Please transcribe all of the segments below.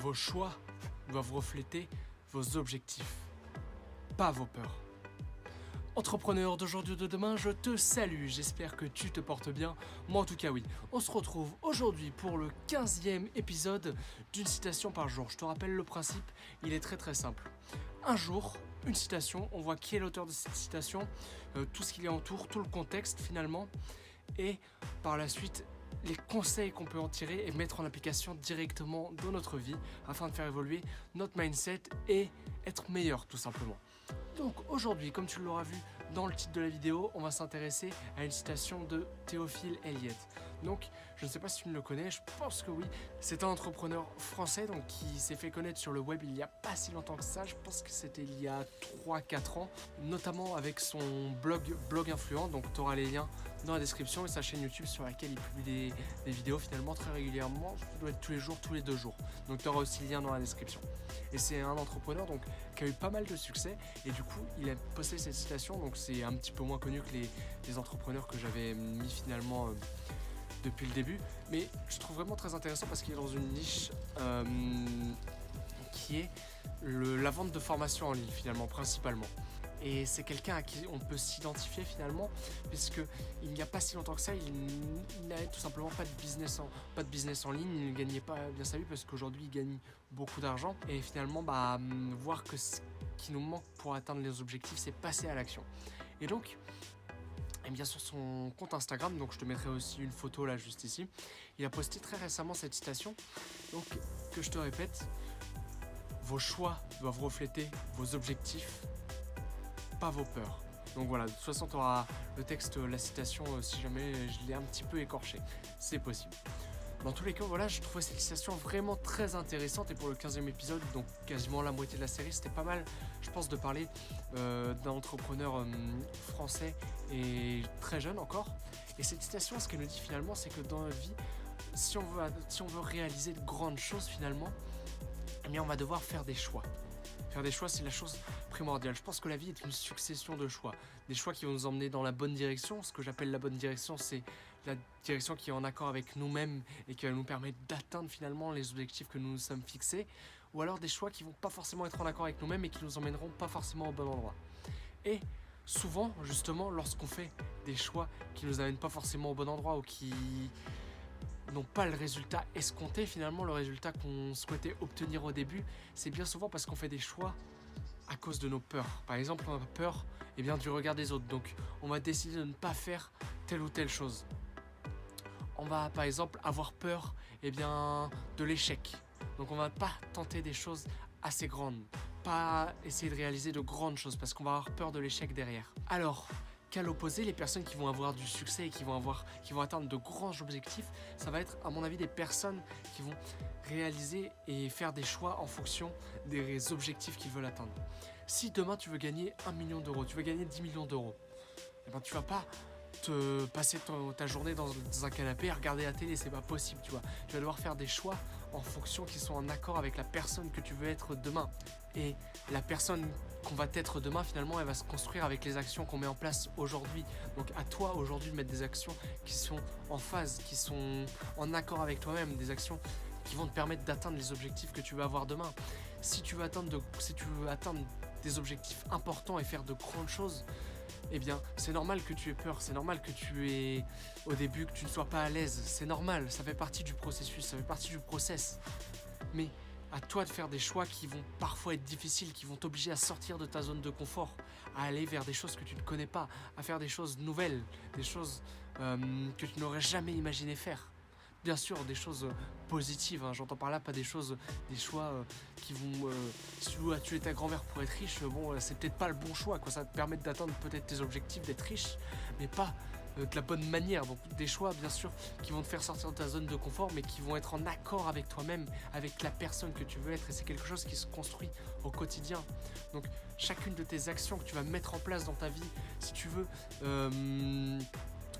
Vos choix doivent refléter vos objectifs, pas vos peurs. Entrepreneur d'aujourd'hui ou de demain, je te salue, j'espère que tu te portes bien. Moi en tout cas oui, on se retrouve aujourd'hui pour le 15e épisode d'une citation par jour. Je te rappelle le principe, il est très simple. Un jour, une citation, on voit qui est l'auteur de cette citation, tout ce qui l'entoure, tout le contexte finalement, et par la suite, les conseils qu'on peut en tirer et mettre en application directement dans notre vie afin de faire évoluer notre mindset et être meilleur tout simplement. Donc aujourd'hui, comme tu l'auras vu dans le titre de la vidéo, on va s'intéresser à une citation de Théophile Elliott. Donc, je ne sais pas si tu le connais, je pense que oui. C'est un entrepreneur français donc, qui s'est fait connaître sur le web il n'y a pas si longtemps que ça. Je pense que c'était il y a 3-4 ans, notamment avec son blog influent. Donc, tu auras les liens dans la description et sa chaîne YouTube sur laquelle il publie des vidéos finalement très régulièrement. Ça doit être tous les jours, tous les 2 jours. Donc, tu auras aussi le lien dans la description. Et c'est un entrepreneur donc, qui a eu pas mal de succès et du coup, il a posté cette citation. Donc, c'est un petit peu moins connu que les entrepreneurs que j'avais mis finalement depuis le début, mais je trouve vraiment très intéressant parce qu'il est dans une niche qui est la vente de formation en ligne finalement principalement. Et c'est quelqu'un à qui on peut s'identifier finalement, puisque il n'y a pas si longtemps que ça, il n'avait tout simplement pas de business en ligne, il ne gagnait pas bien sa vie parce qu'aujourd'hui il gagne beaucoup d'argent. Et finalement, voir que ce qui nous manque pour atteindre les objectifs, c'est passer à l'action. Et donc, et bien sur son compte Instagram, donc je te mettrai aussi une photo là juste ici, il a posté très récemment cette citation, donc que je te répète, vos choix doivent refléter vos objectifs, pas vos peurs. Donc voilà, de toute façon tu auras le texte, la citation, si jamais je l'ai un petit peu écorché, c'est possible. Dans tous les cas, voilà, je trouvais cette citation vraiment très intéressante et pour le 15e épisode, donc quasiment la moitié de la série, c'était pas mal, je pense, de parler d'un entrepreneur français et très jeune encore. Et cette citation, ce qu'elle nous dit finalement, c'est que dans notre vie, si on veut réaliser de grandes choses finalement, eh bien on va devoir faire des choix. Faire des choix, c'est la chose primordiale. Je pense que la vie est une succession de choix. Des choix qui vont nous emmener dans la bonne direction. Ce que j'appelle la bonne direction, c'est la direction qui est en accord avec nous-mêmes et qui va nous permettre d'atteindre finalement les objectifs que nous nous sommes fixés. Ou alors des choix qui vont pas forcément être en accord avec nous-mêmes et qui nous emmèneront pas forcément au bon endroit. Et souvent, justement, lorsqu'on fait des choix qui nous amènent pas forcément au bon endroit ou qui n'ont pas le résultat escompté, finalement le résultat qu'on souhaitait obtenir au début, c'est bien souvent parce qu'on fait des choix à cause de nos peurs. Par exemple, on a peur du regard des autres, donc on va décider de ne pas faire telle ou telle chose. On va par exemple avoir peur de l'échec, donc on va pas tenter des choses assez grandes, pas essayer de réaliser de grandes choses parce qu'on va avoir peur de l'échec derrière. Alors, qu'à l'opposé, les personnes qui vont avoir du succès et qui vont atteindre de grands objectifs, ça va être à mon avis des personnes qui vont réaliser et faire des choix en fonction des objectifs qu'ils veulent atteindre. Si demain tu veux gagner 1 million d'euros, tu veux gagner 10 millions d'euros, tu vas pas te passer ta journée dans un canapé et regarder la télé, c'est pas possible, tu vois. Tu vas devoir faire des choix en fonction qui sont en accord avec la personne que tu veux être demain. Et la personne qu'on va être demain, finalement, elle va se construire avec les actions qu'on met en place aujourd'hui. Donc à toi aujourd'hui de mettre des actions qui sont en phase, qui sont en accord avec toi-même, des actions qui vont te permettre d'atteindre les objectifs que tu veux avoir demain. Si tu veux atteindre des objectifs importants et faire de grandes choses, eh bien, c'est normal que tu aies peur, c'est normal que au début, que tu ne sois pas à l'aise, c'est normal, ça fait partie du processus, ça fait partie du process. Mais à toi de faire des choix qui vont parfois être difficiles, qui vont t'obliger à sortir de ta zone de confort, à aller vers des choses que tu ne connais pas, à faire des choses nouvelles, des choses que tu n'aurais jamais imaginé faire. Bien sûr, des choses positives, hein, j'entends par là pas des choix qui vont... si tu dois tuer ta grand-mère pour être riche, c'est peut-être pas le bon choix, quoi. Ça va te permettre d'atteindre peut-être tes objectifs, d'être riche, mais pas de la bonne manière. Donc des choix, bien sûr, qui vont te faire sortir de ta zone de confort, mais qui vont être en accord avec toi-même, avec la personne que tu veux être, et c'est quelque chose qui se construit au quotidien. Donc chacune de tes actions que tu vas mettre en place dans ta vie, si tu veux...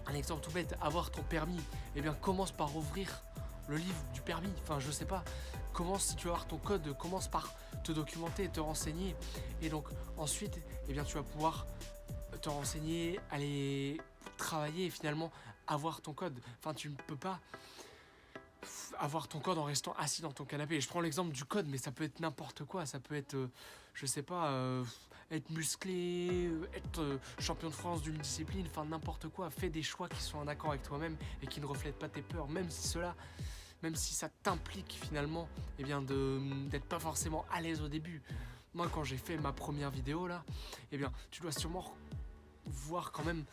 un exemple tout bête, avoir ton permis, commence par ouvrir le livre du permis, je sais pas, si tu veux avoir ton code, commence par te documenter, te renseigner, et donc ensuite, tu vas pouvoir te renseigner, aller travailler et finalement avoir ton code. Tu ne peux pas avoir ton code en restant assis dans ton canapé. Et je prends l'exemple du code, mais ça peut être n'importe quoi. Ça peut être, je sais pas, être musclé, être champion de France d'une discipline, enfin n'importe quoi. Fais des choix qui sont en accord avec toi-même et qui ne reflètent pas tes peurs, même si ça t'implique finalement eh bien d'être pas forcément à l'aise au début. Moi, quand j'ai fait ma première vidéo là, eh bien, tu dois sûrement voir quand même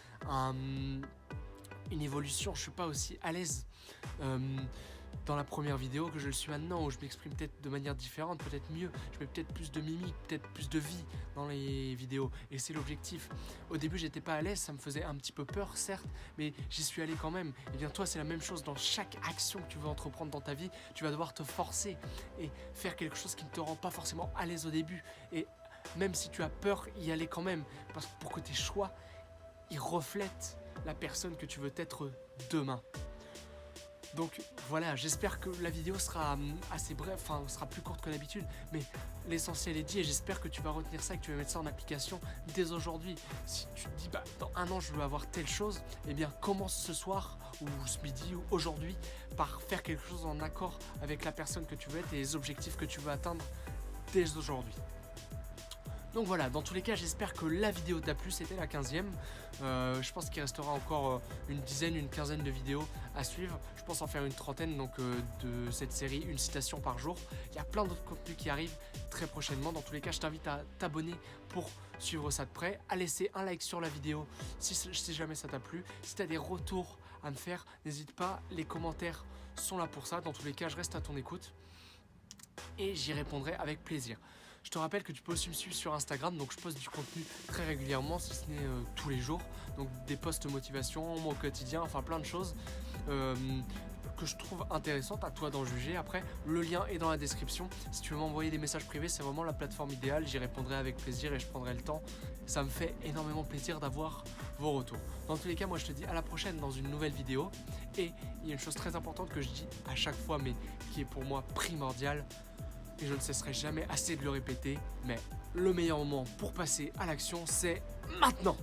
une évolution. Je suis pas aussi à l'aise dans la première vidéo que je le suis maintenant, où je m'exprime peut-être de manière différente, peut-être mieux, je mets peut-être plus de mimique, peut-être plus de vie dans les vidéos, et c'est l'objectif. Au début j'étais pas à l'aise, ça me faisait un petit peu peur certes, mais j'y suis allé quand même. Et bien toi c'est la même chose, dans chaque action que tu veux entreprendre dans ta vie, tu vas devoir te forcer et faire quelque chose qui ne te rend pas forcément à l'aise au début, et même si tu as peur, y aller quand même, parce que pour que tes choix ils reflètent la personne que tu veux être demain. Donc voilà, j'espère que la vidéo sera assez brève, enfin sera plus courte que d'habitude, mais l'essentiel est dit et j'espère que tu vas retenir ça et que tu vas mettre ça en application dès aujourd'hui. Si tu te dis bah dans un an je veux avoir telle chose, eh bien commence ce soir ou ce midi ou aujourd'hui par faire quelque chose en accord avec la personne que tu veux être et les objectifs que tu veux atteindre dès aujourd'hui. Donc voilà, dans tous les cas, j'espère que la vidéo t'a plu, c'était la 15e. Je pense qu'il restera encore une quinzaine de vidéos à suivre. Je pense en faire une trentaine donc, de cette série, une citation par jour. Il y a plein d'autres contenus qui arrivent très prochainement. Dans tous les cas, je t'invite à t'abonner pour suivre ça de près, à laisser un like sur la vidéo si jamais ça t'a plu. Si tu as des retours à me faire, n'hésite pas, les commentaires sont là pour ça. Dans tous les cas, je reste à ton écoute et j'y répondrai avec plaisir. Je te rappelle que tu peux aussi me suivre sur Instagram, donc je poste du contenu très régulièrement, si ce n'est tous les jours. Donc des posts motivation, moi au quotidien, enfin plein de choses que je trouve intéressantes, à toi d'en juger. Après, le lien est dans la description. Si tu veux m'envoyer des messages privés, c'est vraiment la plateforme idéale. J'y répondrai avec plaisir et je prendrai le temps. Ça me fait énormément plaisir d'avoir vos retours. Dans tous les cas, moi je te dis à la prochaine dans une nouvelle vidéo. Et il y a une chose très importante que je dis à chaque fois, mais qui est pour moi primordiale. Et je ne cesserai jamais assez de le répéter, mais le meilleur moment pour passer à l'action, c'est maintenant.